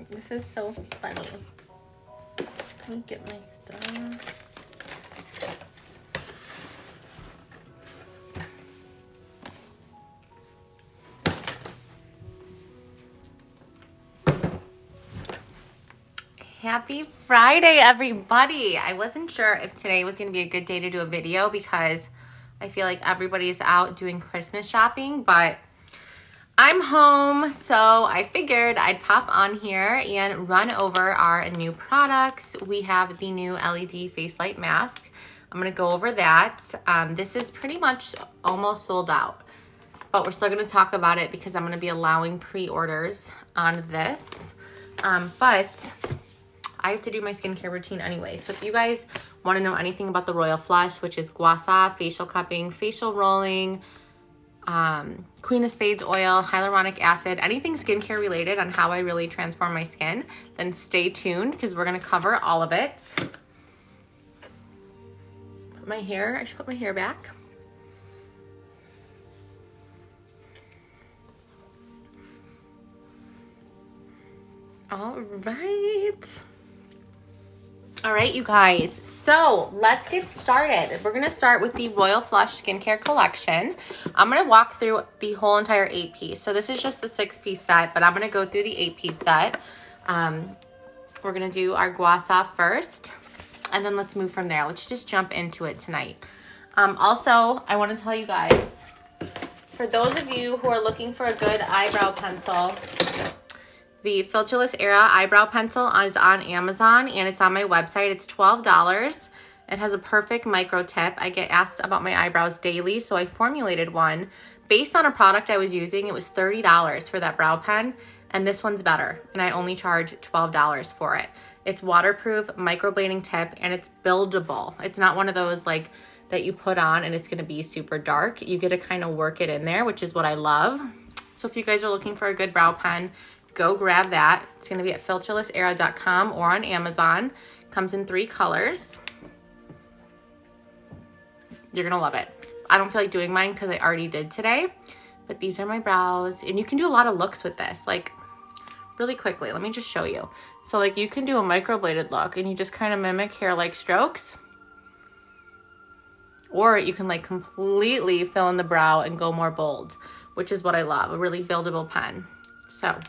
This is so funny. Let me get my stuff. Happy Friday, everybody. I wasn't sure if today was going to be a good day to do a video because I feel like everybody's out doing Christmas shopping, but I'm home, so I figured I'd pop on here and run over our new products. We have the new LED face light mask. I'm going to go over that. This is pretty much almost sold out, but we're still going to talk about it because I'm going to be allowing pre-orders on this. But I have to do my skincare routine anyway. So if you guys want to know anything about the Royal Flush, which is gua sha, facial cupping, facial rolling, Queen of Spades oil, hyaluronic acid, anything skincare related on how I really transform my skin, then stay tuned because we're going to cover all of it. I should put my hair back. All right, you guys, so let's get started. We're gonna start with the Royal Flush Skincare Collection. I'm gonna walk through the whole entire 8-piece. So this is just the 6-piece set, but I'm gonna go through the 8-piece set. We're gonna do our gua sha first, and then let's move from there. Let's just jump into it tonight. Also, I wanna tell you guys, for those of you who are looking for a good eyebrow pencil, the Filterless Era eyebrow pencil is on Amazon and it's on my website. It's $12. It has a perfect micro tip. I get asked about my eyebrows daily, so I formulated one. Based on a product I was using, it was $30 for that brow pen, and this one's better, and I only charge $12 for it. It's waterproof, microblading tip, and it's buildable. It's not one of those like that you put on and it's gonna be super dark. You get to kind of work it in there, which is what I love. So if you guys are looking for a good brow pen, go grab that. It's going to be at filterlessera.com or on Amazon. Comes in 3 colors. You're going to love it. I don't feel like doing mine because I already did today, but these are my brows. And you can do a lot of looks with this, like really quickly. Let me just show you. So like you can do a microbladed look and you just kind of mimic hair-like strokes. Or you can like completely fill in the brow and go more bold, which is what I love, a really buildable pen. So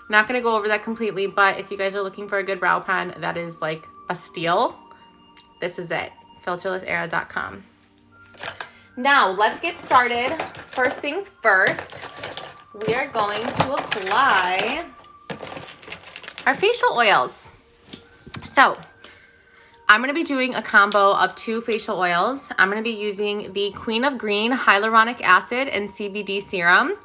not going to go over that completely, but if you guys are looking for a good brow pen that is like a steal, this is it, filterlessera.com. Now let's get started. First things first, we are going to apply our facial oils. So I'm going to be doing a combo of 2 facial oils. I'm going to be using the Queen of Green Hyaluronic Acid and CBD Serum.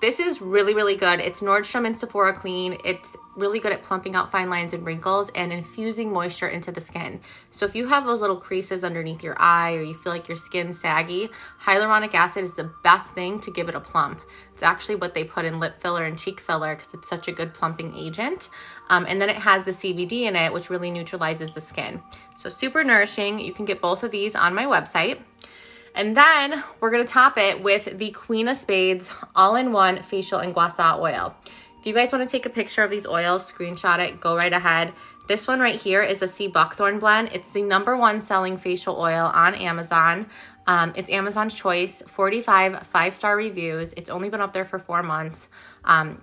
This is really, really good. It's Nordstrom and Sephora clean. It's really good at plumping out fine lines and wrinkles and infusing moisture into the skin. So if you have those little creases underneath your eye or you feel like your skin's saggy, hyaluronic acid is the best thing to give it a plump. It's actually what they put in lip filler and cheek filler because it's such a good plumping agent. And then it has the CBD in it, which really neutralizes the skin. So super nourishing. You can get both of these on my website. And then we're going to top it with the Queen of Spades all-in-one facial and gua sha oil. If you guys want to take a picture of these oils, screenshot it, go right ahead. This one right here is a sea buckthorn blend. It's the #1 selling facial oil on Amazon. It's Amazon's choice, 45 5-star reviews. It's only been up there for 4 months.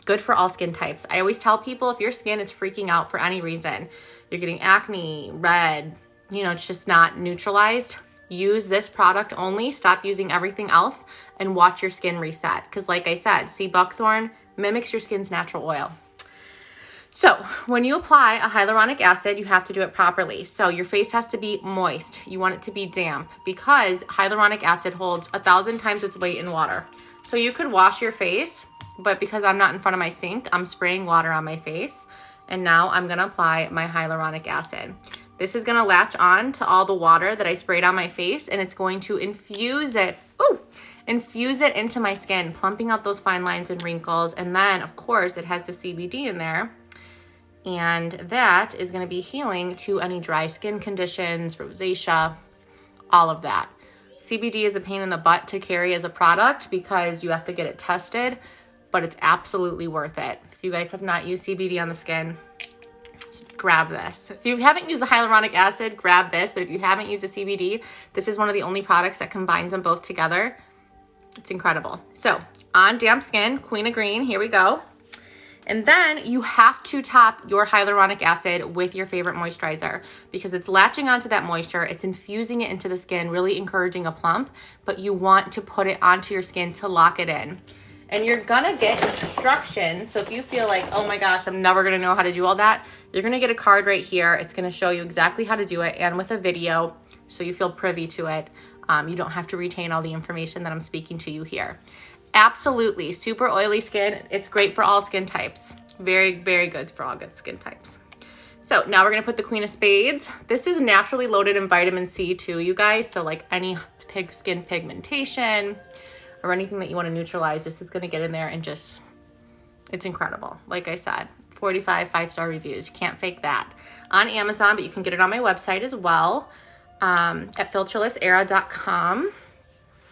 Good for all skin types. I always tell people if your skin is freaking out for any reason, you're getting acne, red, you know, it's just not neutralized, use this product only, stop using everything else, and watch your skin reset. Because like I said, sea buckthorn mimics your skin's natural oil. So when you apply a hyaluronic acid, you have to do it properly. So your face has to be moist. You want it to be damp because hyaluronic acid holds 1,000 times its weight in water. So you could wash your face, but because I'm not in front of my sink, I'm spraying water on my face. And now I'm gonna apply my hyaluronic acid. This is gonna latch on to all the water that I sprayed on my face, and it's going to infuse it into my skin, plumping out those fine lines and wrinkles. And then of course it has the CBD in there, and that is gonna be healing to any dry skin conditions, rosacea, all of that. CBD is a pain in the butt to carry as a product because you have to get it tested, but it's absolutely worth it. If you guys have not used CBD on the skin, grab this. If you haven't used the hyaluronic acid, grab this. But if you haven't used the CBD, this is one of the only products that combines them both together. It's incredible. So on damp skin, Queen of Green, here we go. And then you have to top your hyaluronic acid with your favorite moisturizer because it's latching onto that moisture. It's infusing it into the skin, really encouraging a plump, but you want to put it onto your skin to lock it in. And you're gonna get instructions. So if you feel like, oh my gosh, I'm never gonna know how to do all that, you're gonna get a card right here. It's gonna show you exactly how to do it and with a video so you feel privy to it. You don't have to retain all the information that I'm speaking to you here. Absolutely, super oily skin. It's great for all skin types. Very, very good for all good skin types. So now we're gonna put the Queen of Spades. This is naturally loaded in vitamin C too, you guys. So like any skin pigmentation or anything that you wanna neutralize, this is gonna get in there and just, it's incredible. Like I said, 45 5-star reviews, you can't fake that. On Amazon, but you can get it on my website as well, at filterlessera.com.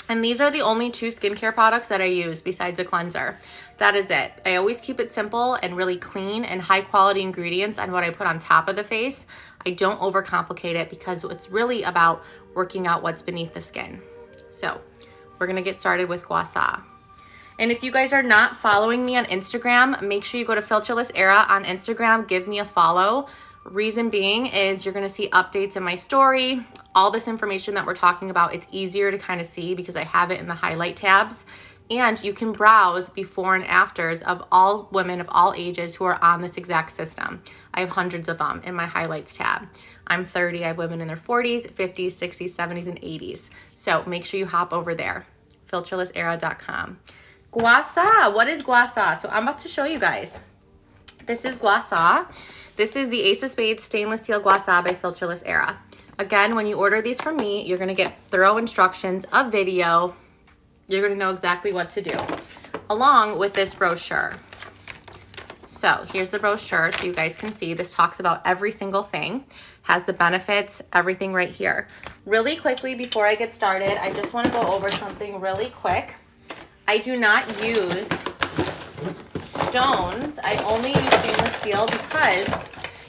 And these are the only 2 skincare products that I use besides a cleanser. That is it. I always keep it simple and really clean and high quality ingredients on what I put on top of the face. I don't overcomplicate it because it's really about working out what's beneath the skin. So we're gonna get started with Gua Sha. And if you guys are not following me on Instagram, make sure you go to Filterless Era on Instagram, give me a follow. Reason being is you're gonna see updates in my story, all this information that we're talking about. It's easier to kind of see because I have it in the highlight tabs, and you can browse before and afters of all women of all ages who are on this exact system. I have hundreds of them in my highlights tab. I'm 30, I have women in their 40s, 50s, 60s, 70s, and 80s. So make sure you hop over there, filterlessera.com. Gua Sha, what is Gua Sha? So I'm about to show you guys. This is Gua Sha. This is the Ace of Spades Stainless Steel Gua Sha by Filterless Era. Again, when you order these from me, you're gonna get thorough instructions, a video. You're gonna know exactly what to do, along with this brochure. So here's the brochure so you guys can see. This talks about every single thing, has the benefits, everything right here. Really quickly, before I get started, I just wanna go over something really quick. I do not use stones. I only use stainless steel because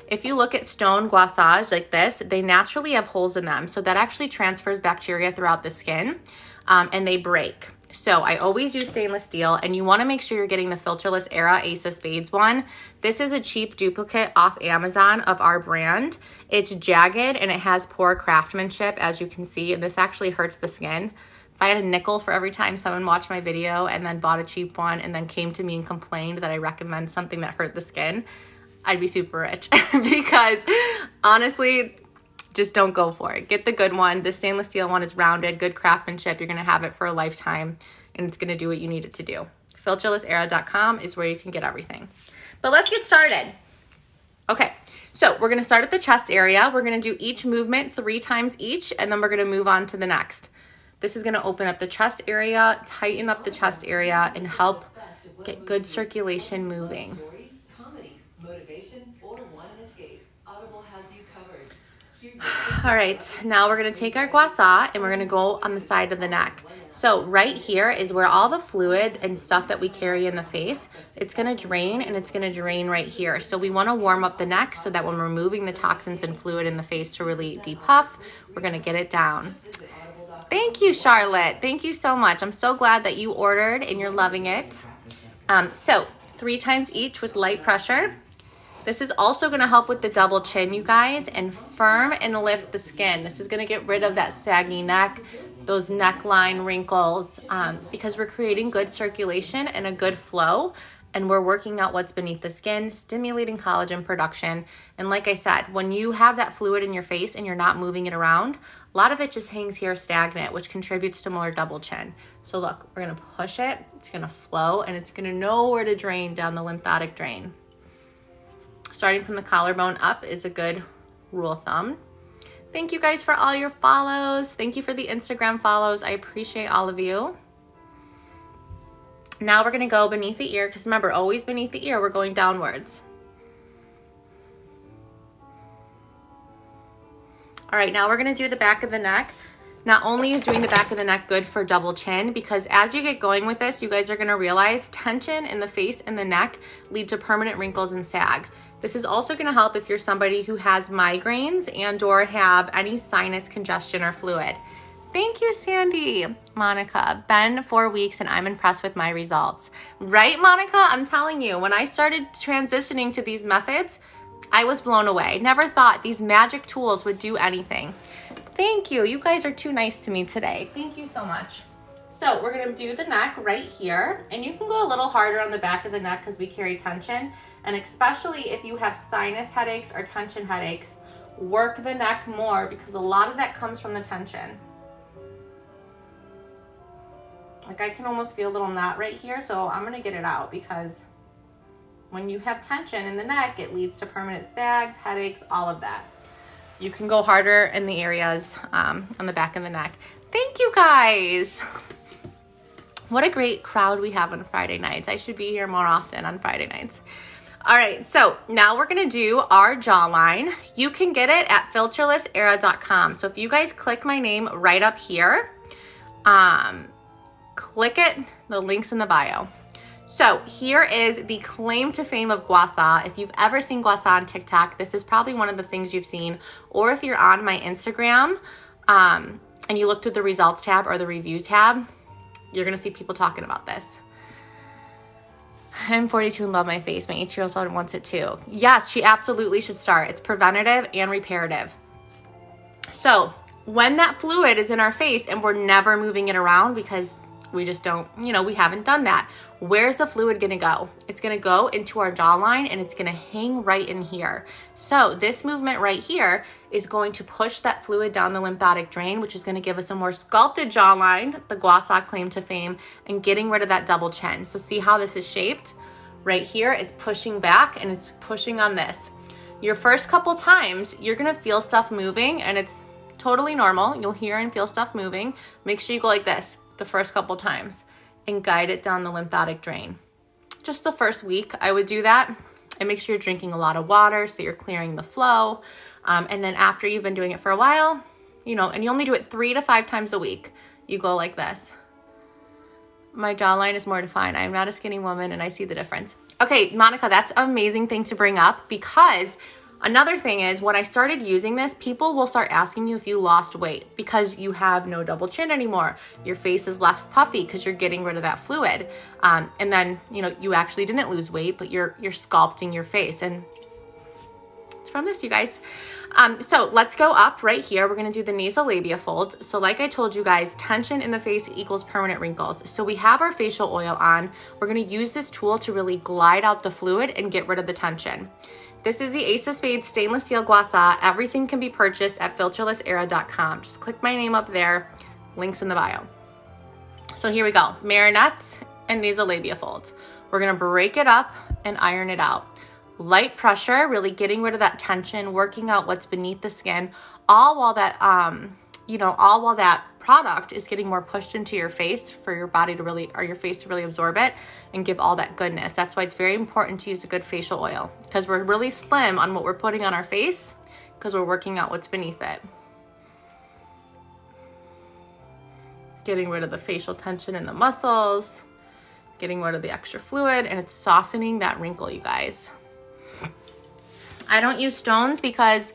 if you look at stone Gua Shas like this, they naturally have holes in them. So that actually transfers bacteria throughout the skin and they break. So I always use stainless steel, and you want to make sure you're getting the Filterless Era Ace of Spades one. This is a cheap duplicate off Amazon of our brand. It's jagged and it has poor craftsmanship, as you can see, and this actually hurts the skin. If I had a nickel for every time someone watched my video and then bought a cheap one and then came to me and complained that I recommend something that hurt the skin, I'd be super rich. Because honestly, just don't go for it. Get the good one. The stainless steel one is rounded, good craftsmanship. You're gonna have it for a lifetime and it's gonna do what you need it to do. Filterlessera.com is where you can get everything. But let's get started. Okay, so we're gonna start at the chest area. We're gonna do each movement 3 times each, and then we're gonna move on to the next. This is gonna open up the chest area, tighten up the chest area, and help get good circulation moving. All right, now we're gonna take our Gua Sha and we're gonna go on the side of the neck. So right here is where all the fluid and stuff that we carry in the face, it's gonna drain, and it's gonna drain right here. So we wanna warm up the neck so that when we're moving the toxins and fluid in the face to really depuff, we're gonna get it down. Thank you, Charlotte. Thank you so much. I'm so glad that you ordered and you're loving it. So 3 times each with light pressure. This is also gonna help with the double chin, you guys, and firm and lift the skin. This is gonna get rid of that saggy neck, those neckline wrinkles, because we're creating good circulation and a good flow, and we're working out what's beneath the skin, stimulating collagen production. And like I said, when you have that fluid in your face and you're not moving it around, a lot of it just hangs here stagnant, which contributes to more double chin. So look, we're gonna push it, it's gonna flow, and it's gonna know where to drain down the lymphatic drain. Starting from the collarbone up is a good rule of thumb. Thank you guys for all your follows. Thank you for the Instagram follows. I appreciate all of you. Now we're gonna go beneath the ear, because remember, always beneath the ear, we're going downwards. All right, now we're gonna do the back of the neck. Not only is doing the back of the neck good for double chin, because as you get going with this, you guys are gonna realize tension in the face and the neck lead to permanent wrinkles and sag. This is also going to help if you're somebody who has migraines and or have any sinus congestion or fluid. Thank you, Sandy. Monica, been 4 weeks and I'm impressed with my results. Right, Monica? I'm telling you, when I started transitioning to these methods, I was blown away. Never thought these magic tools would do anything. Thank you. You guys are too nice to me today. Thank you so much. So we're going to do the neck right here, and you can go a little harder on the back of the neck because we carry tension, and especially if you have sinus headaches or tension headaches, work the neck more because a lot of that comes from the tension. Like I can almost feel a little knot right here, so I'm going to get it out because when you have tension in the neck, it leads to permanent sags, headaches, all of that. You can go harder in the areas on the back of the neck. Thank you guys. What a great crowd we have on Friday nights. I should be here more often on Friday nights. All right, so now we're gonna do our jawline. You can get it at filterlessera.com. So if you guys click my name right up here, click it, the link's in the bio. So here is the claim to fame of gua sha. If you've ever seen gua sha on TikTok, this is probably one of the things you've seen. Or if you're on my Instagram and you look through the results tab or the reviews tab, you're gonna see people talking about this. I'm 42 and love my face. My 8-year-old son wants it too. Yes, she absolutely should start. It's preventative and reparative. So when that fluid is in our face and we're never moving it around because we just don't, we haven't done that. Where's the fluid gonna go? It's gonna go into our jawline and it's gonna hang right in here. So this movement right here is going to push that fluid down the lymphatic drain, which is gonna give us a more sculpted jawline, the gua sha claim to fame, and getting rid of that double chin. So see how this is shaped? Right here, it's pushing back and it's pushing on this. Your first couple times, you're gonna feel stuff moving and it's totally normal. You'll hear and feel stuff moving. Make sure you go like this the first couple times and guide it down the lymphatic drain. Just the first week I would do that, and make sure you're drinking a lot of water so you're clearing the flow. And then after you've been doing it for a while, and you only do it 3 to 5 times a week, you go like this. My jawline is more defined. I'm not a skinny woman and I see the difference. Okay, Monica, that's an amazing thing to bring up because another thing is when I started using this, people will start asking you if you lost weight because you have no double chin anymore. Your face is less puffy because you're getting rid of that fluid. And then, you actually didn't lose weight, but you're sculpting your face. And it's from this, you guys. So let's go up right here. We're gonna do the nasolabial fold. So like I told you guys, tension in the face equals permanent wrinkles. So we have our facial oil on. We're gonna use this tool to really glide out the fluid and get rid of the tension. This is the Ace of Spades stainless steel gua sha. Everything can be purchased at filterlessera.com. Just click my name up there, links in the bio. So here we go, marionettes and nasolabial folds. We're gonna break it up and iron it out. Light pressure, really getting rid of that tension, working out what's beneath the skin, all while that, all while that product is getting more pushed into your face for your body to really, or your face to really absorb it and give all that goodness. That's why it's very important to use a good facial oil because we're really slim on what we're putting on our face because we're working out what's beneath it. Getting rid of the facial tension in the muscles, getting rid of the extra fluid, and it's softening that wrinkle, you guys. I don't use stones because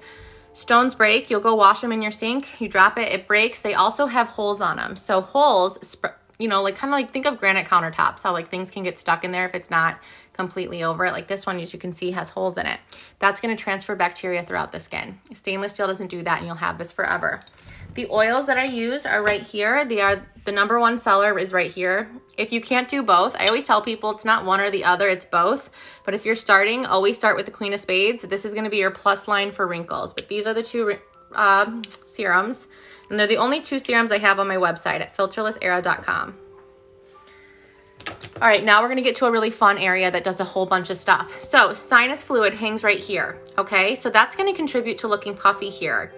stones break. You'll go wash them in your sink. You drop it, it breaks. They also have holes on them. So holes, kind of like think of granite countertops, how like things can get stuck in there if it's not completely over it. Like this one, as you can see, has holes in it. That's going to transfer bacteria throughout the skin. Stainless steel doesn't do that, and you'll have this forever. The oils that I use are right here. They are the #1 seller is right here. If you can't do both, I always tell people it's not one or the other, it's both. But if you're starting, always start with the Queen of Spades. This is going to be your plus line for wrinkles. But these are the 2 serums. And they're the only 2 serums I have on my website at filterlessera.com. All right, now we're gonna get to a really fun area that does a whole bunch of stuff. So sinus fluid hangs right here, okay? So that's gonna contribute to looking puffy here.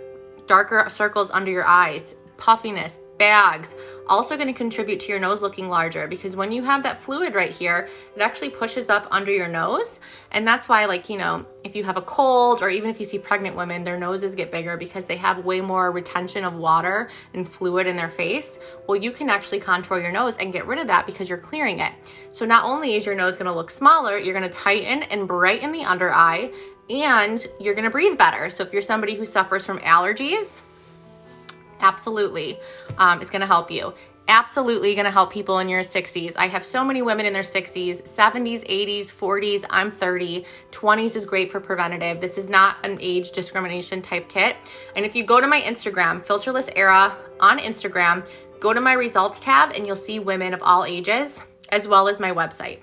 Darker circles under your eyes, puffiness, bags. Also going to contribute to your nose looking larger because when you have that fluid right here, it actually pushes up under your nose. And that's why, if you have a cold or even if you see pregnant women, their noses get bigger because they have way more retention of water and fluid in their face. Well, you can actually contour your nose and get rid of that because you're clearing it. So not only is your nose going to look smaller, you're going to tighten and brighten the under eye and you're gonna breathe better. So if you're somebody who suffers from allergies, absolutely, it's gonna help you. Absolutely gonna help people in your 60s. I have so many women in their 60s, 70s, 80s, 40s, I'm 30, 20s is great for preventative. This is not an age discrimination type kit. And if you go to my Instagram, Filterless Era on Instagram, go to my results tab and you'll see women of all ages, as well as my website.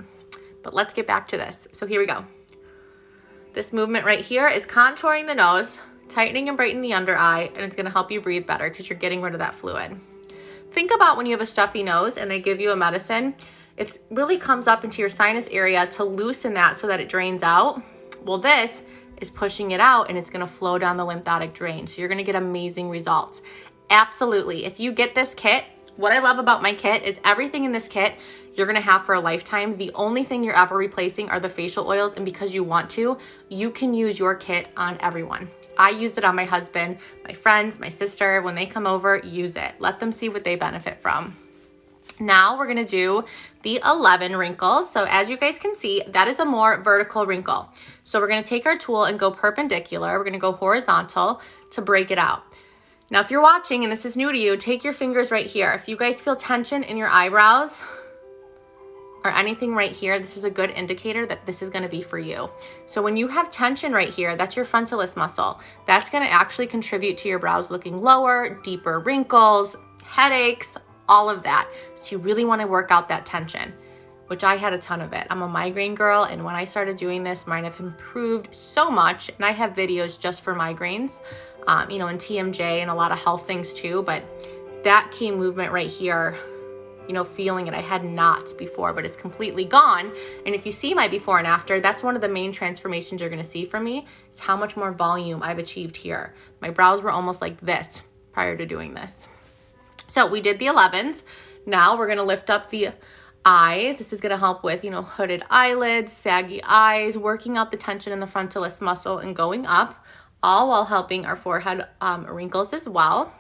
But let's get back to this. So here we go. This movement right here is contouring the nose, tightening and brightening the under eye, and it's gonna help you breathe better because you're getting rid of that fluid. Think about when you have a stuffy nose and they give you a medicine, it really comes up into your sinus area to loosen that so that it drains out. Well, this is pushing it out and it's gonna flow down the lymphatic drain. So you're gonna get amazing results. Absolutely, if you get this kit, what I love about my kit is everything in this kit you're gonna have for a lifetime. The only thing you're ever replacing are the facial oils, and because you want to, you can use your kit on everyone. I use it on my husband, my friends, my sister. When they come over, use it. Let them see what they benefit from. Now we're gonna do the 11 wrinkles. So as you guys can see, that is a more vertical wrinkle. So we're gonna take our tool and go perpendicular. We're gonna go horizontal to break it out. Now, if you're watching and this is new to you, take your fingers right here. If you guys feel tension in your eyebrows or anything right here, this is a good indicator that this is gonna be for you. So when you have tension right here, that's your frontalis muscle. That's gonna actually contribute to your brows looking lower, deeper wrinkles, headaches, all of that. So you really wanna work out that tension, which I had a ton of it. I'm a migraine girl, and when I started doing this, mine have improved so much, and I have videos just for migraines, you know, and TMJ and a lot of health things too, but that key movement right here, you know, feeling it. I had knots before, but it's completely gone. And if you see my before and after, that's one of the main transformations you're gonna see from me. It's how much more volume I've achieved here. My brows were almost like this prior to doing this. So we did the 11s. Now we're gonna lift up the eyes. This is gonna help with, you know, hooded eyelids, saggy eyes, working out the tension in the frontalis muscle and going up, all while helping our forehead wrinkles as well.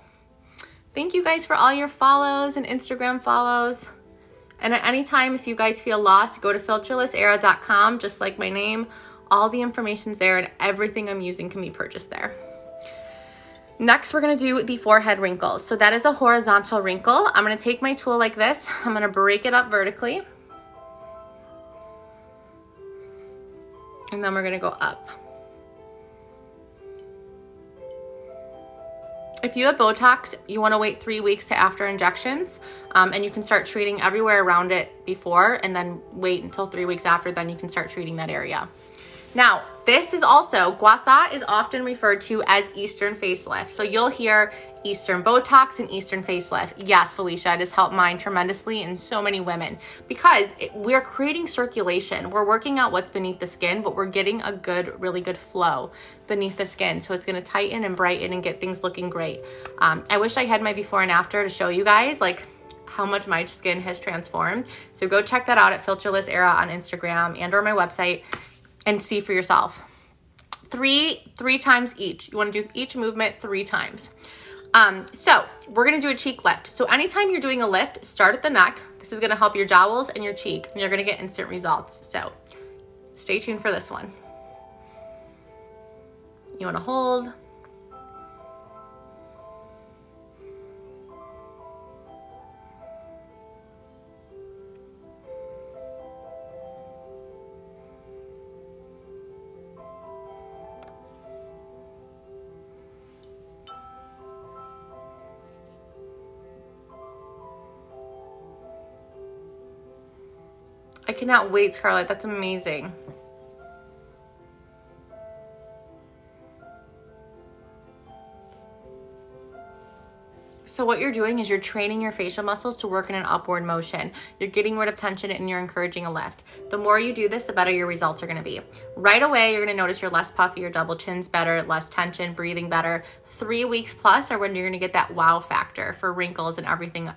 Thank you guys for all your follows and Instagram follows. And at any time, if you guys feel lost, go to filterlessera.com, just like my name. All the information's there and everything I'm using can be purchased there. Next, we're gonna do the forehead wrinkles. So that is a horizontal wrinkle. I'm gonna take my tool like this. I'm gonna break it up vertically. And then we're gonna go up. If you have Botox, you wanna wait 3 weeks to after injections, and you can start treating everywhere around it before, and then wait until 3 weeks after, then you can start treating that area. Now, this is also, gua sha is often referred to as Eastern facelift. So you'll hear Eastern Botox and Eastern facelift. Yes, Felicia, it has helped mine tremendously and so many women because we're creating circulation. We're working out what's beneath the skin, but we're getting a good, really good flow beneath the skin. So it's gonna tighten and brighten and get things looking great. I wish I had my before and after to show you guys like how much my skin has transformed. So go check that out at Filterless Era on Instagram and or my website and see for yourself. Three times each. You wanna do each movement 3 times. So we're gonna do a cheek lift. So anytime you're doing a lift, start at the neck. This is gonna help your jowls and your cheek, and you're gonna get instant results. So stay tuned for this one. You wanna hold. I cannot wait, Scarlett. That's amazing. So what you're doing is you're training your facial muscles to work in an upward motion. You're getting rid of tension and you're encouraging a lift. The more you do this, the better your results are gonna be. Right away, you're gonna notice you're less puffy, your double chin's better, less tension, breathing better. 3 weeks plus are when you're gonna get that wow factor for wrinkles and everything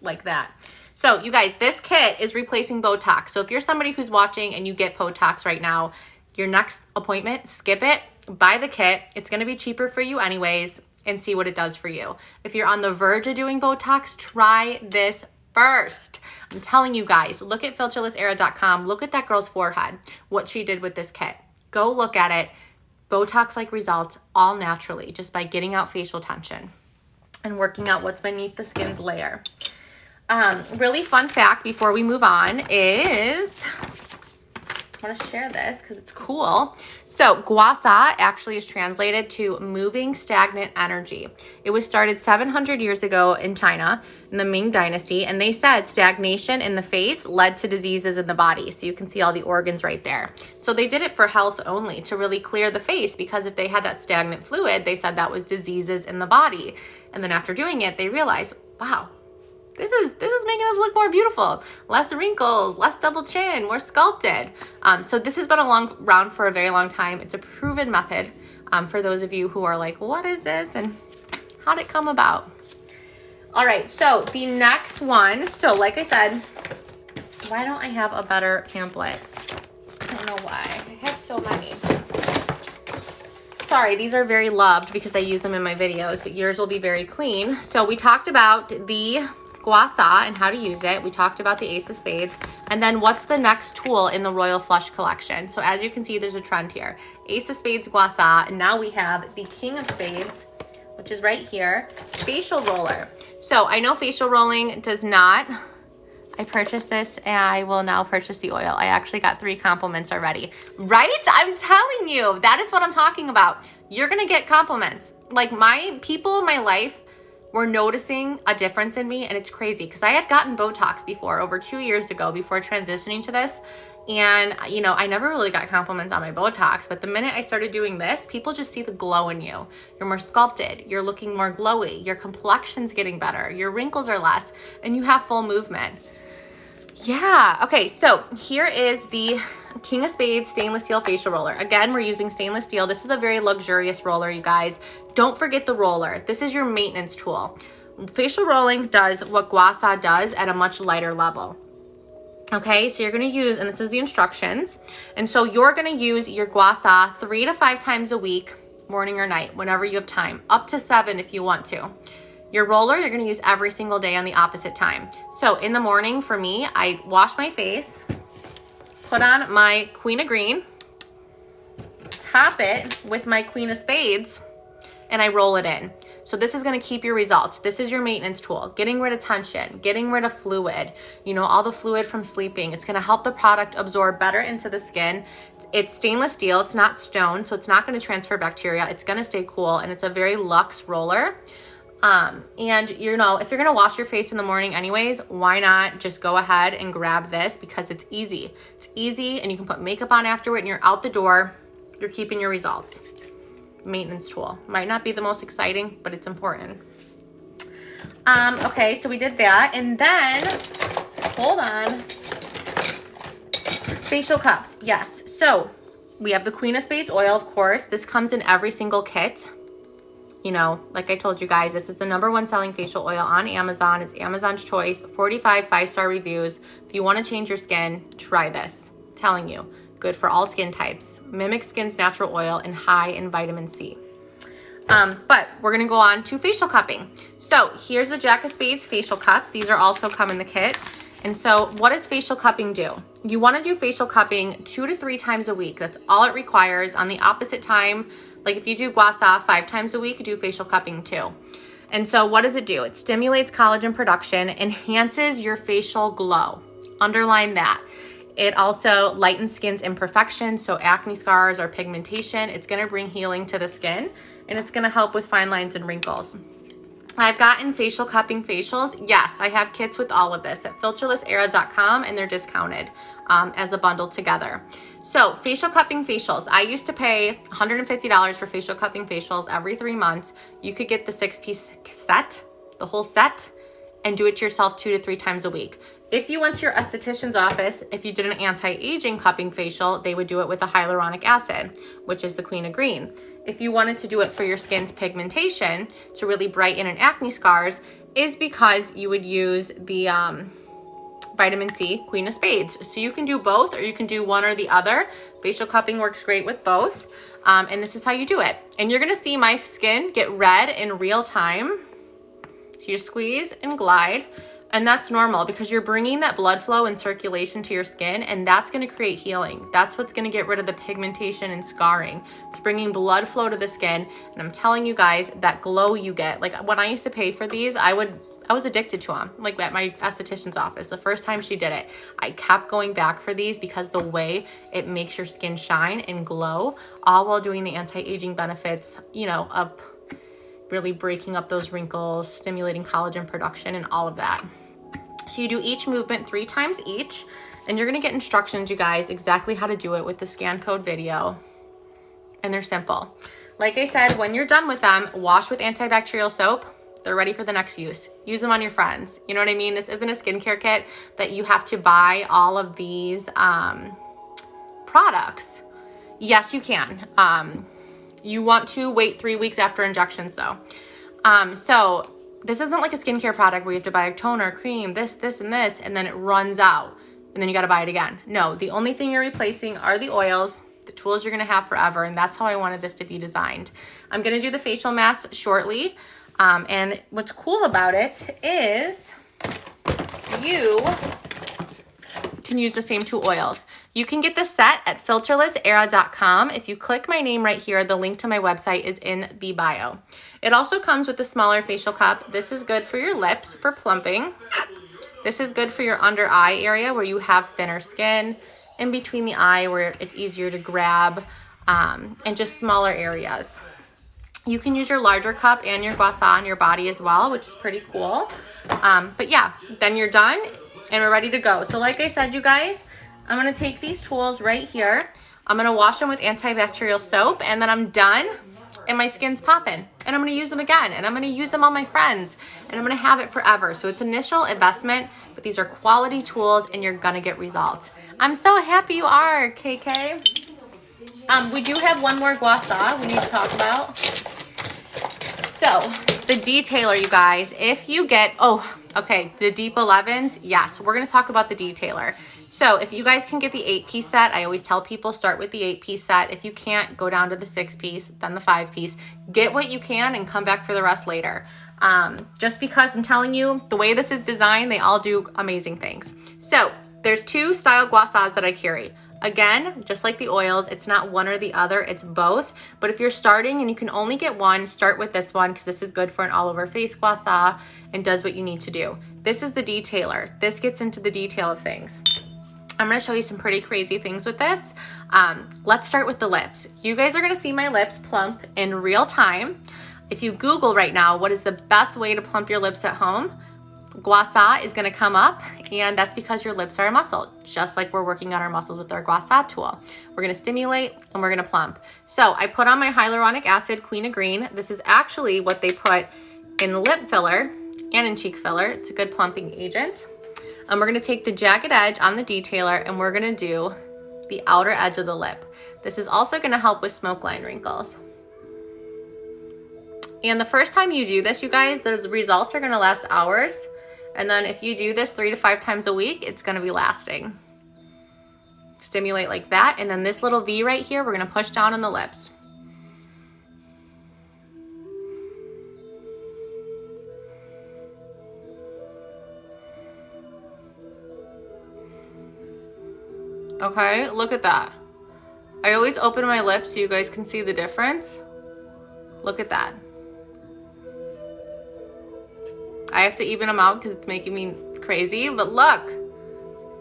like that. So you guys, this kit is replacing Botox. So if you're somebody who's watching and you get Botox right now, your next appointment, skip it, buy the kit. It's gonna be cheaper for you anyways, and see what it does for you. If you're on the verge of doing Botox, try this first. I'm telling you guys, look at filterlessera.com, look at that girl's forehead, what she did with this kit. Go look at it. Botox-like results all naturally, just by getting out facial tension and working out what's beneath the skin's layer. Really fun fact before we move on is, I want to share this because it's cool. So gua sha actually is translated to moving stagnant energy. It was started 700 years ago in China in the Ming Dynasty, and they said stagnation in the face led to diseases in the body. So you can see all the organs right there. So they did it for health only, to really clear the face, because if they had that stagnant fluid, they said that was diseases in the body. And then after doing it, they realized, wow, this is making us look more beautiful, less wrinkles, less double chin, more sculpted. So this has been around for a very long time. It's a proven method for those of you who are like, what is this and how did it come about? All right, so the next one. So like I said, why don't I have a better pamphlet? I don't know why. I have so many. Sorry, these are very loved because I use them in my videos, but yours will be very clean. So we talked about the gua sha and how to use it. We talked about the Ace of Spades. And then what's the next tool in the Royal Flush collection? So as you can see, there's a trend here. Ace of Spades, gua sha, and now we have the King of Spades, which is right here, facial roller. So I know facial rolling does not, I purchased this and I will now purchase the oil. I actually got 3 compliments already, right? I'm telling you, that is what I'm talking about. You're gonna get compliments. Like, my people in my life were noticing a difference in me, and it's crazy because I had gotten Botox before, over 2 years ago, before transitioning to this. And, you know, I never really got compliments on my Botox, but the minute I started doing this, people just see the glow in you. You're more sculpted, you're looking more glowy, your complexion's getting better, your wrinkles are less, and you have full movement. Yeah, okay, so here is the King of Spades stainless steel facial roller. Again, we're using stainless steel. This is a very luxurious roller, you guys. Don't forget the roller. This is your maintenance tool. Facial rolling does what gua sha does at a much lighter level. Okay, so you're gonna use, and this is the instructions, and so you're gonna use your gua sha 3 to 5 times a week, morning or night, whenever you have time, up to 7 if you want to. Your roller, you're gonna use every single day on the opposite time. So in the morning, for me, I wash my face, put on my Queen of Green, top it with my Queen of Spades, and I roll it in. So this is gonna keep your results. This is your maintenance tool, getting rid of tension, getting rid of fluid, you know, all the fluid from sleeping. It's gonna help the product absorb better into the skin. It's stainless steel, it's not stone, so it's not gonna transfer bacteria. It's gonna stay cool, and it's a very luxe roller. And you know, if you're gonna wash your face in the morning anyways, why not just go ahead and grab this, because it's easy. It's easy, and you can put makeup on afterward, and you're out the door. You're keeping your results. Maintenance tool. Might not be the most exciting, but it's important. Okay, so we did that, and then, hold on. Facial cups, yes. So we have the Queen of Spades oil, of course. This comes in every single kit. You know, like I told you guys, this is the #1 selling facial oil on Amazon. It's Amazon's choice, 45 5-star reviews. If you want to change your skin, try this. I'm telling you, good for all skin types. Mimics skin's natural oil and high in vitamin C. But we're gonna go on to facial cupping. So here's the Jack of Spades facial cups. These are also come in the kit. And so what does facial cupping do? You wanna do facial cupping 2 to 3 times a week. That's all it requires. On the opposite time, like if you do gua sha 5 times a week, do facial cupping too. And so what does it do? It stimulates collagen production, enhances your facial glow. Underline that. It also lightens skin's imperfections, so acne scars or pigmentation. It's gonna bring healing to the skin, and it's gonna help with fine lines and wrinkles. I've gotten facial cupping facials. Yes, I have kits with all of this at filterlessera.com, and they're discounted as a bundle together. So facial cupping facials, I used to pay $150 for facial cupping facials every 3 months. You could get the 6-piece set, the whole set, and do it yourself 2 to 3 times a week. If you went to your esthetician's office, if you did an anti-aging cupping facial, they would do it with a hyaluronic acid, which is the Queen of Green. If you wanted to do it for your skin's pigmentation to really brighten and acne scars, is because you would use the vitamin C Queen of Spades. So you can do both, or you can do one or the other. Facial cupping works great with both. And this is how you do it. And you're gonna see my skin get red in real time. So you squeeze and glide. And that's normal because you're bringing that blood flow and circulation to your skin, and that's going to create healing. That's what's going to get rid of the pigmentation and scarring. It's bringing blood flow to the skin. And I'm telling you guys, that glow you get, like when I used to pay for these, I was addicted to them, like at my esthetician's office. The first time she did it, I kept going back for these because the way it makes your skin shine and glow, all while doing the anti-aging benefits, you know, of really breaking up those wrinkles, stimulating collagen production and all of that. So you do each movement 3 times each, and you're gonna get instructions, you guys, exactly how to do it with the scan code video. And they're simple. Like I said, when you're done with them, wash with antibacterial soap. They're ready for the next use. Use them on your friends. You know what I mean? This isn't a skincare kit that you have to buy all of these products. Yes, you can. You want to wait 3 weeks after injections though. So this isn't like a skincare product where you have to buy a toner, cream, this, and this, and then it runs out and then you got to buy it again. No, the only thing you're replacing are the oils, the tools you're going to have forever. And that's how I wanted this to be designed. I'm going to do the facial mask shortly. And what's cool about it is you can use the same 2 oils. You can get the set at filterlessera.com. If you click my name right here, the link to my website is in the bio. It also comes with a smaller facial cup. This is good for your lips for plumping. This is good for your under eye area where you have thinner skin, in between the eye where it's easier to grab, and just smaller areas. You can use your larger cup and your gua sha on your body as well, which is pretty cool. But yeah, then you're done and we're ready to go. So like I said, you guys, I'm gonna take these tools right here. I'm gonna wash them with antibacterial soap, and then I'm done and my skin's popping. And I'm gonna use them again, and I'm gonna use them on my friends, and I'm gonna have it forever. So it's initial investment, but these are quality tools and you're gonna get results. I'm so happy you are, KK. We do have one more gua sha we need to talk about. So the detailer, you guys, if you get, the deep 11s, yes, we're gonna talk about the detailer. So if you guys can get the 8-piece set, I always tell people start with the 8-piece set. If you can't, go down to the 6-piece, then the 5-piece. Get what you can and come back for the rest later. Just because I'm telling you, the way this is designed, they all do amazing things. So there's 2 style gua shas that I carry. Again, just like the oils, it's not one or the other, it's both. But if you're starting and you can only get one, start with this one because this is good for an all over face gua sha and does what you need to do. This is the detailer. This gets into the detail of things. I'm gonna show you some pretty crazy things with this. Let's start with the lips. You guys are gonna see my lips plump in real time. If you Google right now, what is the best way to plump your lips at home? Gua sha is gonna come up, and that's because your lips are a muscle, just like we're working on our muscles with our gua sha tool. We're gonna stimulate and we're gonna plump. So I put on my hyaluronic acid, Queen of Green. This is actually what they put in lip filler and in cheek filler. It's a good plumping agent. And we're gonna take the jagged edge on the detailer and we're gonna do the outer edge of the lip. This is also gonna help with smoke line wrinkles. And the first time you do this, you guys, the results are gonna last hours. And then if you do this 3 to 5 times a week, it's gonna be lasting. Stimulate like that, and then this little V right here, we're gonna push down on the lips. Okay, look at that. I always open my lips so you guys can see the difference. Look at that. I have to even them out because it's making me crazy, but look,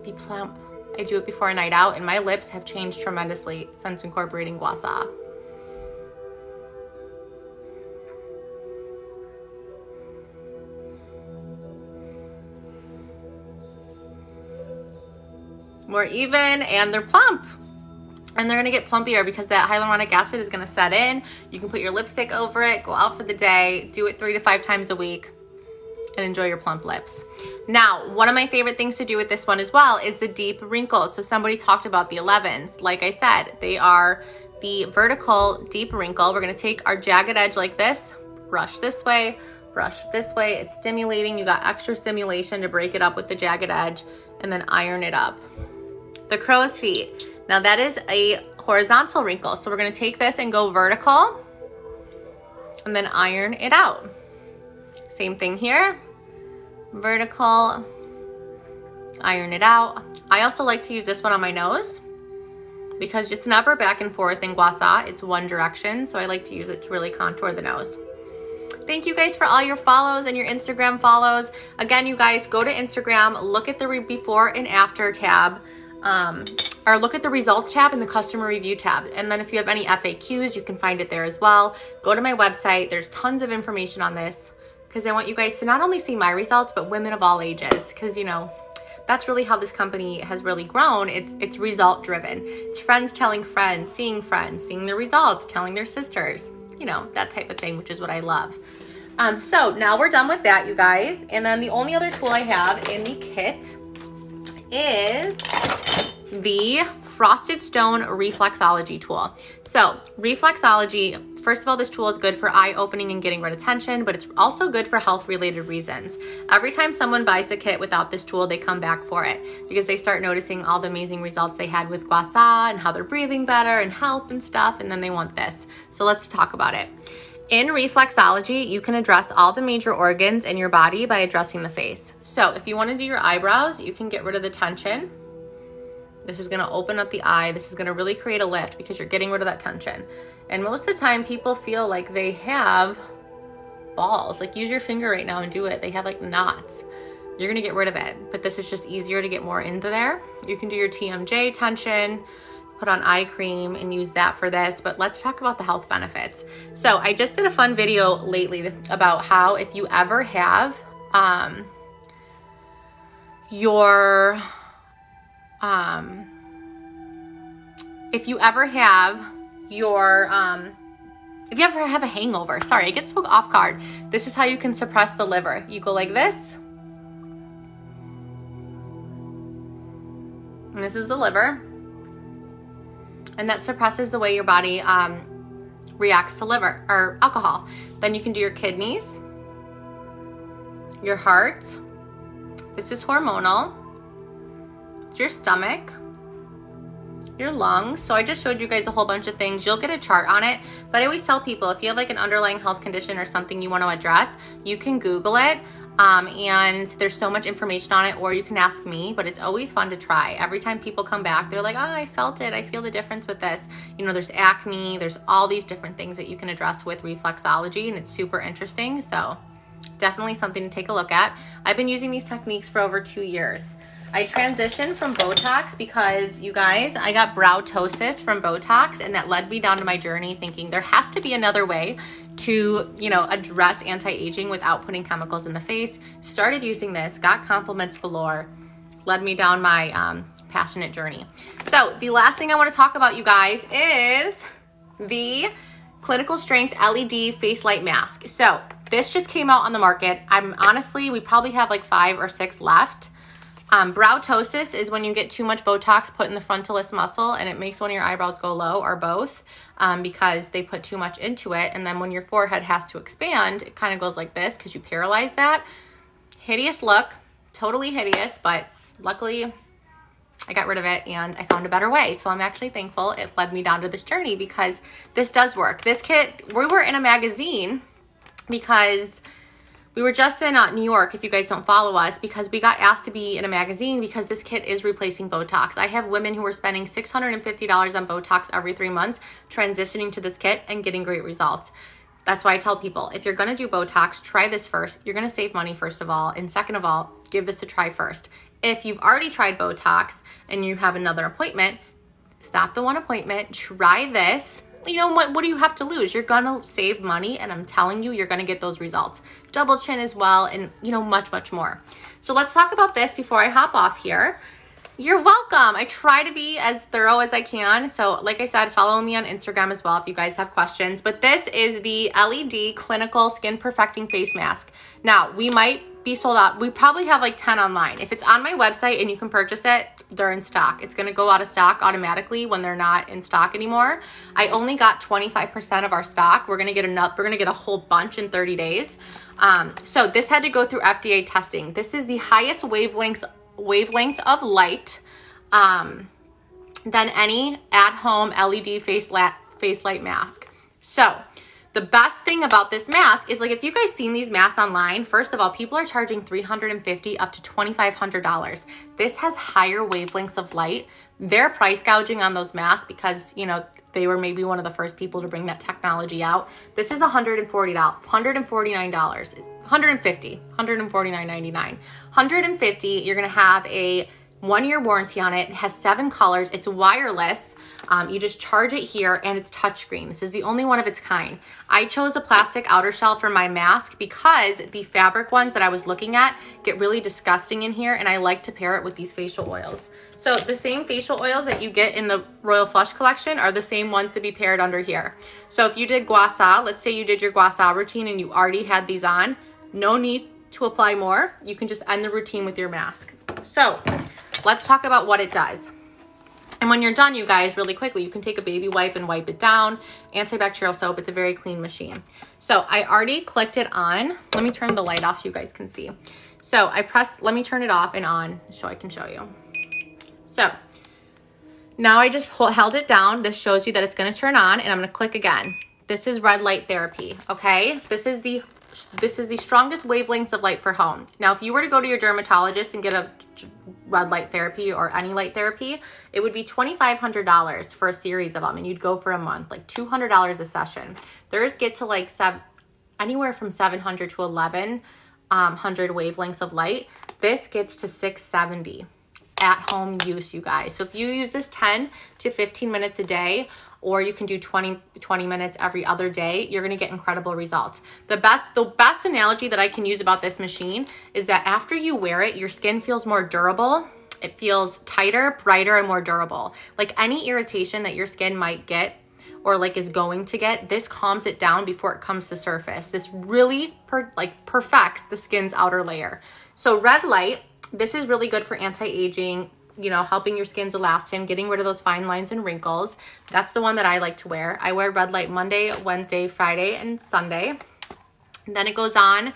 the plump. I do it before a night out and my lips have changed tremendously since incorporating gua sha. More even, and they're plump. And they're gonna get plumpier because that hyaluronic acid is gonna set in. You can put your lipstick over it, go out for the day, do it 3 to 5 times a week, and enjoy your plump lips. Now, one of my favorite things to do with this one as well is the deep wrinkles. So somebody talked about the 11s. Like I said, they are the vertical deep wrinkle. We're gonna take our jagged edge like this, brush this way, brush this way. It's stimulating. You got extra stimulation to break it up with the jagged edge, and then iron it up. The crow's feet. Now that is a horizontal wrinkle. So we're gonna take this and go vertical and then iron it out. Same thing here. vertical, iron it out. I also like to use this one on my nose because it's never back and forth in gua sha, it's one direction. So I like to use it to really contour the nose. Thank you guys for all your follows and your Instagram follows. Again, you guys, go to Instagram, look at the before and after tab, or look at the results tab and the customer review tab. And then if you have any FAQs, you can find it there as well. Go to my website. There's tons of information on this because I want you guys to not only see my results, but women of all ages. Because, you know, that's really how this company has really grown. It's result driven. It's friends telling friends, seeing the results, telling their sisters, you know, that type of thing, which is what I love. So now we're done with that, you guys. And then the only other tool I have in the kit is the Frosted Stone Reflexology tool. So reflexology, first of all, this tool is good for eye opening and getting rid of tension, but it's also good for health related reasons. Every time someone buys the kit without this tool, they come back for it because they start noticing all the amazing results they had with gua sha and how they're breathing better and health and stuff, and then they want this. So let's talk about it. In reflexology, you can address all the major organs in your body by addressing the face. So if you want to do your eyebrows, you can get rid of the tension. This is going to open up the eye. This is going to really create a lift because you're getting rid of that tension. And most of the time people feel like they have balls. Like, use your finger right now and do it. They have like knots. You're going to get rid of it. But this is just easier to get more into there. You can do your TMJ tension, put on eye cream and use that for this. But let's talk about the health benefits. So I just did a fun video lately about how if you ever have if you ever have a hangover, sorry, I get so off guard. This is how you can suppress the liver. You go like this. And this is the liver. And that suppresses the way your body reacts to liver or alcohol. Then you can do your kidneys, your heart. This is hormonal. Your stomach, your lungs. So I just showed you guys a whole bunch of things. You'll get a chart on it, but I always tell people if you have like an underlying health condition or something you want to address, you can Google it, and there's so much information on it, or you can ask me, but it's always fun to try. Every time people come back, they're like, oh, I felt it, I feel the difference with this. You know, there's acne, there's all these different things that you can address with reflexology, and it's super interesting. So definitely something to take a look at. I've been using these techniques for over 2 years. I transitioned from Botox because, you guys, I got brow ptosis from Botox, and that led me down to my journey thinking there has to be another way to, you know, address anti-aging without putting chemicals in the face. Started using this, got compliments galore, led me down my passionate journey. So the last thing I want to talk about, you guys, is the clinical strength LED face light mask. So this just came out on the market. We probably have like 5 or 6 left. Brow ptosis is when you get too much Botox put in the frontalis muscle and it makes one of your eyebrows go low, or both, because they put too much into it. And then when your forehead has to expand, it kind of goes like this because you paralyze that. Hideous look, totally hideous, but luckily I got rid of it and I found a better way. So I'm actually thankful it led me down to this journey because this does work. This kit, we were in a magazine because we were just in New York, if you guys don't follow us, because we got asked to be in a magazine because this kit is replacing Botox. I have women who are spending $650 on Botox every 3 months, transitioning to this kit and getting great results. That's why I tell people, if you're gonna do Botox, try this first. You're gonna save money, first of all, and second of all, give this a try first. If you've already tried Botox and you have another appointment, stop the one appointment, try this. You know what do you have to lose? You're gonna save money, and I'm telling you, you're gonna get those results. Double chin as well, and you know, much, much more. So let's talk about this before I hop off here. You're welcome. I try to be as thorough as I can. So like I said, follow me on Instagram as well if you guys have questions. But this is the LED Clinical Skin Perfecting Face Mask. Now, we might be sold out. We probably have like 10 online. If it's on my website and you can purchase it, they're in stock. It's gonna go out of stock automatically when they're not in stock anymore. I only got 25% of our stock. We're gonna get a whole bunch in 30 days. So this had to go through FDA testing. This is the highest wavelength of light than any at-home LED face light mask. So The best thing about this mask is, like, if you guys seen these masks online, first of all, people are charging $350 up to $2,500. This has higher wavelengths of light. They're price gouging on those masks because, you know, they were maybe one of the first people to bring that technology out. This is $149, $149, $149.99. $150, you're gonna have a 1-year warranty on it. It has 7 colors. It's wireless. You just charge it here, and it's touchscreen. This is the only one of its kind. I chose a plastic outer shell for my mask because the fabric ones that I was looking at get really disgusting in here, and I like to pair it with these facial oils. So the same facial oils that you get in the Royal Flush collection are the same ones to be paired under here. So if you did gua sha, let's say you did your gua sha routine and you already had these on, no need to apply more. You can just end the routine with your mask. So let's talk about what it does. And when you're done, you guys, really quickly, you can take a baby wipe and wipe it down. Antibacterial soap. It's a very clean machine. So I already clicked it on. Let me turn the light off so you guys can see. So I pressed, let me turn it off and on so I can show you. So now I just held it down. This shows you that it's going to turn on, and I'm going to click again. This is red light therapy. Okay. This is the strongest wavelengths of light for home. Now, if you were to go to your dermatologist and get a red light therapy or any light therapy, it would be $2,500 for a series of them, and you'd go for a month, like $200 a session. Theirs get to like anywhere from 700 to 1100 wavelengths of light. This gets to 670 at home use, you guys. So if you use this 10 to 15 minutes a day, or you can do 20 minutes every other day, you're gonna get incredible results. The best analogy that I can use about this machine is that after you wear it, your skin feels more durable. It feels tighter, brighter, and more durable. Like any irritation that your skin might get or like is going to get, this calms it down before it comes to surface. This really perfects the skin's outer layer. So red light, this is really good for anti-aging, you know, helping your skin's elastin, getting rid of those fine lines and wrinkles. That's the one that I like to wear. I wear red light Monday, Wednesday, Friday, and Sunday. And then it goes on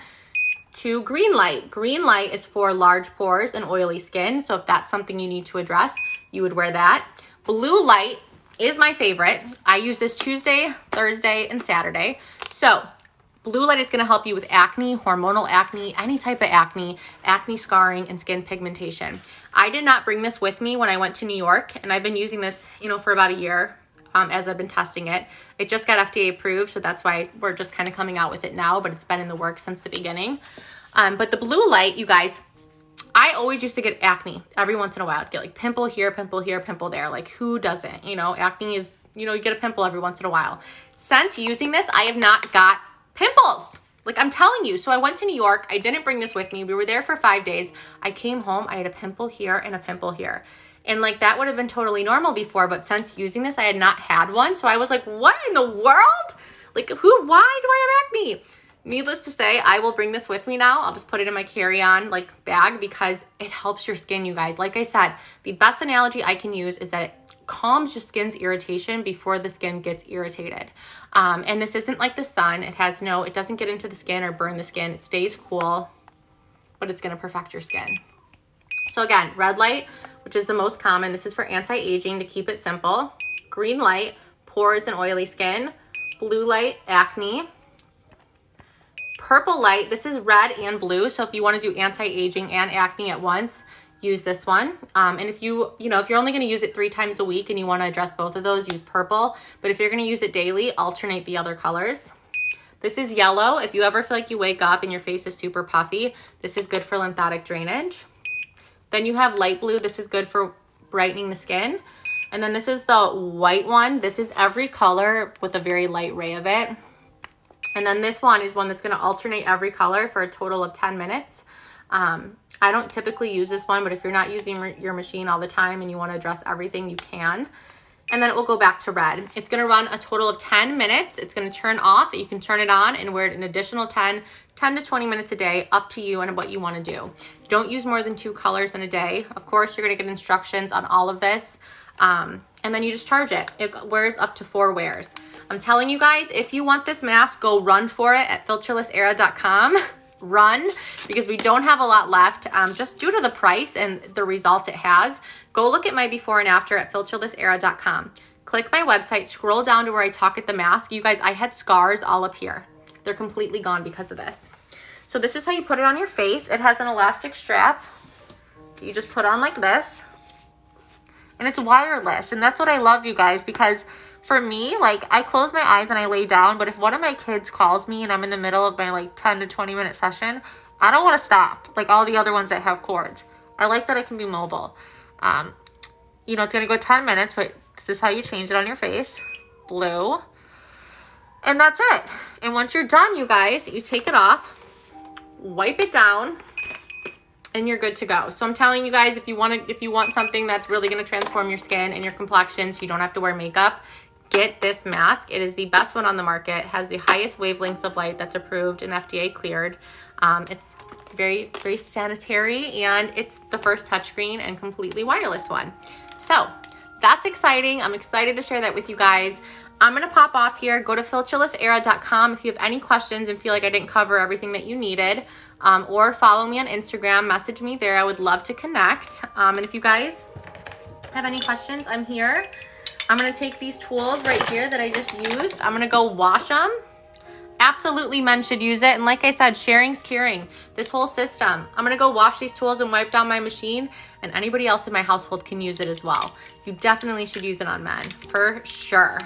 to green light. Green light is for large pores and oily skin. So if that's something you need to address, you would wear that. Blue light is my favorite. I use this Tuesday, Thursday, and Saturday. So blue light is going to help you with acne, hormonal acne, any type of acne, acne scarring, and skin pigmentation. I did not bring this with me when I went to New York, and I've been using this, you know, for about a year as I've been testing it. It just got FDA approved, so that's why we're just kind of coming out with it now, but it's been in the works since the beginning. But the blue light, you guys, I always used to get acne every once in a while. I'd get like pimple here, pimple here, pimple there. Like who doesn't? You know, acne is, you know, you get a pimple every once in a while. Since using this, I have not got pimples. Like I'm telling you. So I went to New York. I didn't bring this with me. We were there for 5 days. I came home. I had a pimple here and a pimple here. And like that would have been totally normal before. But since using this, I had not had one. So I was like, what in the world? Like why do I have acne? Needless to say, I will bring this with me now. I'll just put it in my carry-on like bag because it helps your skin, you guys. Like I said, the best analogy I can use is that it calms your skin's irritation before the skin gets irritated. And this isn't like the sun. It doesn't get into the skin or burn the skin. It stays cool, but it's gonna perfect your skin. So again, red light, which is the most common. This is for anti-aging to keep it simple. Green light, pores and oily skin. Blue light, acne. Purple light, this is red and blue. So if you want to do anti-aging and acne at once, use this one. And if if you're only going to use it 3 times a week and you want to address both of those, use purple. But if you're going to use it daily, alternate the other colors. This is yellow. If you ever feel like you wake up and your face is super puffy, this is good for lymphatic drainage. Then you have light blue. This is good for brightening the skin. And then this is the white one. This is every color with a very light ray of it. And then this one is one that's going to alternate every color for a total of 10 minutes. I don't typically use this one, but if you're not using your machine all the time and you want to address everything, you can. And then it will go back to red. It's going to run a total of 10 minutes. It's going to turn off. You can turn it on and wear it an additional 10 to 20 minutes a day, up to you and what you want to do. Don't use more than 2 colors in a day. Of course, you're going to get instructions on all of this. And then you just charge it. It wears up to 4 wears. I'm telling you guys, if you want this mask, go run for it at filterlessera.com. Run, because we don't have a lot left, just due to the price and the results it has. Go look at my before and after at filterlessera.com. click my website, scroll down to where I talk at the mask. You guys, I had scars all up here. They're completely gone because of this. So this is how you put it on your face. It has an elastic strap. You just put on like this. And it's wireless. And that's what I love, you guys, because for me, like, I close my eyes and I lay down, but if one of my kids calls me and I'm in the middle of my like 10 to 20 minute session, I don't want to stop like all the other ones that have cords. I like that I can be mobile. You know, it's going to go 10 minutes, but this is how you change it on your face. Blue. And that's it. And once you're done, you guys, you take it off, wipe it down, and you're good to go. So I'm telling you guys, if you want something that's really going to transform your skin and your complexion so you don't have to wear makeup, get this mask. It is the best one on the market. It has the highest wavelengths of light that's approved and FDA cleared. It's very, very sanitary, and it's the first touchscreen and completely wireless one. So that's exciting. I'm excited to share that with you guys. I'm going to pop off here. Go to filterlessera.com if you have any questions and feel like I didn't cover everything that you needed, or follow me on Instagram, message me there. I would love to connect. And if you guys have any questions, I'm here. I'm going to take these tools right here that I just used. I'm going to go wash them. Absolutely, men should use it. And like I said, sharing's caring. This whole system. I'm going to go wash these tools and wipe down my machine, and anybody else in my household can use it as well. You definitely should use it on men, for sure.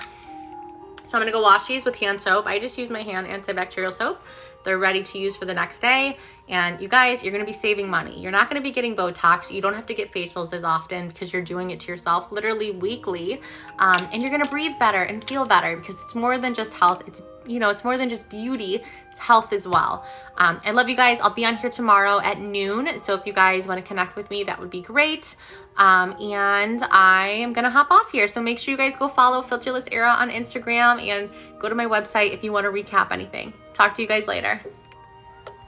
So I'm going to go wash these with hand soap. I just use my hand antibacterial soap. They're ready to use for the next day. And you guys, you're going to be saving money. You're not going to be getting Botox. You don't have to get facials as often because you're doing it to yourself literally weekly. And you're going to breathe better and feel better because it's more than just health. It's, you know, it's more than just beauty. It's health as well. I love you guys. I'll be on here tomorrow at noon. So if you guys want to connect with me, that would be great. And I am going to hop off here. So make sure you guys go follow Filterless Era on Instagram and go to my website if you want to recap anything. Talk to you guys later.